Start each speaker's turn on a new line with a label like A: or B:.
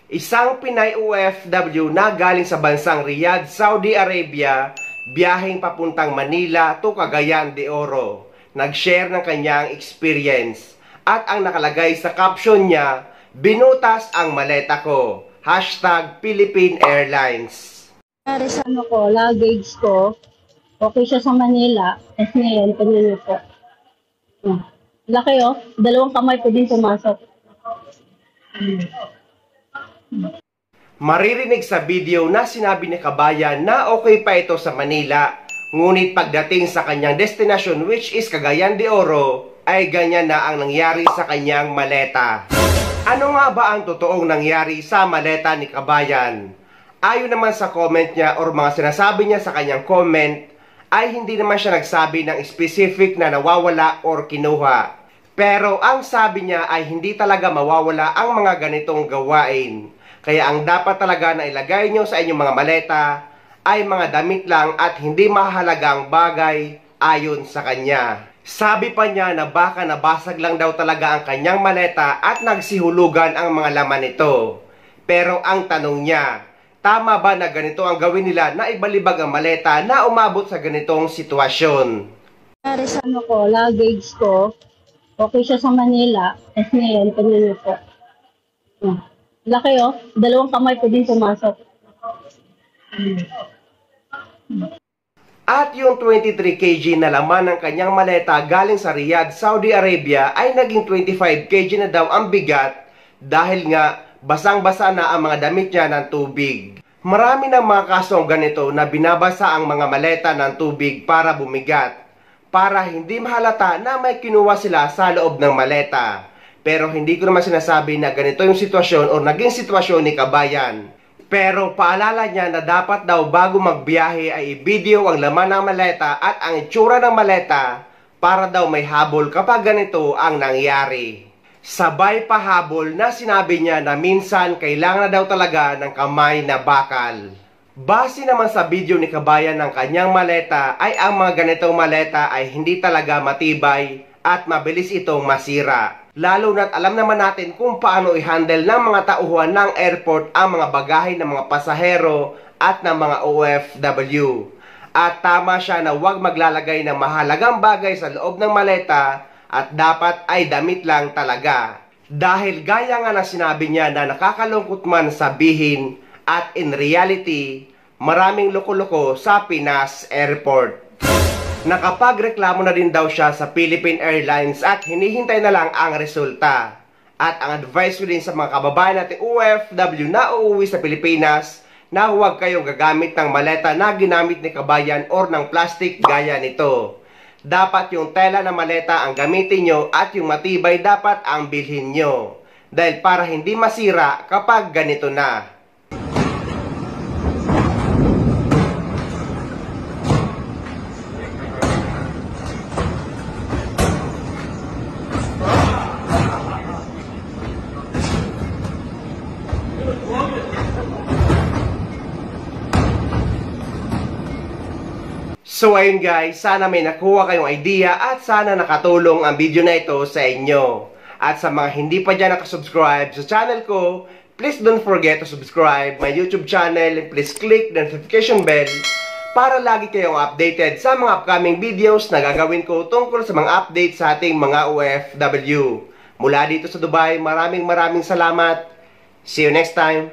A: Isang Pinay OFW na galing sa bansang Riyadh, Saudi Arabia, biyaheng papuntang Manila to Cagayan de Oro. Nag-share ng kanyang experience. At ang nakalagay sa caption niya, "Binutas ang maleta ko." #Philippine Airlines.
B: Sa luggage ko, okay siya sa Manila. Tapos ngayon, panilo po. Laki dalawang kamay ko din pumasok.
A: Maririnig sa video na sinabi ni Kabayan na okay pa ito sa Manila. Ngunit pagdating sa kanyang destination, which is Cagayan de Oro, ay ganyan na ang nangyari sa kanyang maleta. Ano nga ba ang totoong nangyari sa maleta ni Kabayan? Ayon naman sa comment niya or mga sinasabi niya sa kanyang comment, ay hindi naman siya nagsabi ng specific na nawawala or kinuha. Pero ang sabi niya ay hindi talaga mawawala ang mga ganitong gawain. Kaya ang dapat talaga na ilagay nyo sa inyong mga maleta ay mga damit lang at hindi mahalagang bagay ayon sa kanya. Sabi pa niya na baka nabasag lang daw talaga ang kanyang maleta at nagsihulugan ang mga laman nito. Pero ang tanong niya, tama ba na ganito ang gawin nila na ibalibag ang maleta na umabot sa ganitong sitwasyon?
B: Sa luggage ko, okay siya sa Manila. Tapos ngayon, panilo po. Laki dalawang kamay ko din pumasok.
A: At yung 23 kg na laman ng kanyang maleta galing sa Riyadh, Saudi Arabia ay naging 25 kg na daw ang bigat dahil nga basang-basa na ang mga damit niya ng tubig. Marami ng mga kasong ganito na binabasa ang mga maleta ng tubig para bumigat, para hindi mahalata na may kinuha sila sa loob ng maleta. Pero hindi ko naman sinasabi na ganito yung sitwasyon o naging sitwasyon ni Kabayan. Pero paalala niya na dapat daw bago magbiyahe ay i-video ang laman ng maleta at ang itsura ng maleta para daw may habol kapag ganito ang nangyari. Sabay pa habol na sinabi niya na minsan kailangan na daw talaga ng kamay na bakal. Base naman sa video ni Kabayan ng kanyang maleta ay ang mga ganitong maleta ay hindi talaga matibay at mabilis itong masira. Lalo na't alam naman natin kung paano i-handle ng mga tauhan ng airport ang mga bagahe ng mga pasahero at ng mga OFW. At tama siya na huwag maglalagay ng mahalagang bagay sa loob ng maleta at dapat ay damit lang talaga. Dahil gaya nga na sinabi niya na nakakalungkot man sabihin at in reality, maraming loko-loko sa Pinas Airport. Nakapagreklamo na din daw siya sa Philippine Airlines at hinihintay na lang ang resulta. At ang advice ko din sa mga kababayan natin OFW na uuwi sa Pilipinas na huwag kayong gagamit ng maleta na ginamit ni Kabayan or ng plastic gaya nito. Dapat yung tela na maleta ang gamitin nyo at yung matibay dapat ang bilhin nyo. Dahil para hindi masira kapag ganito na. So ayun guys, sana may nakuha kayong idea at sana nakatulong ang video na ito sa inyo. At sa mga hindi pa dyan nakasubscribe sa channel ko, please don't forget to subscribe my YouTube channel and please click the notification bell para lagi kayong updated sa mga upcoming videos na gagawin ko tungkol sa mga updates sa ating mga OFW. Mula dito sa Dubai, maraming salamat. See you next time.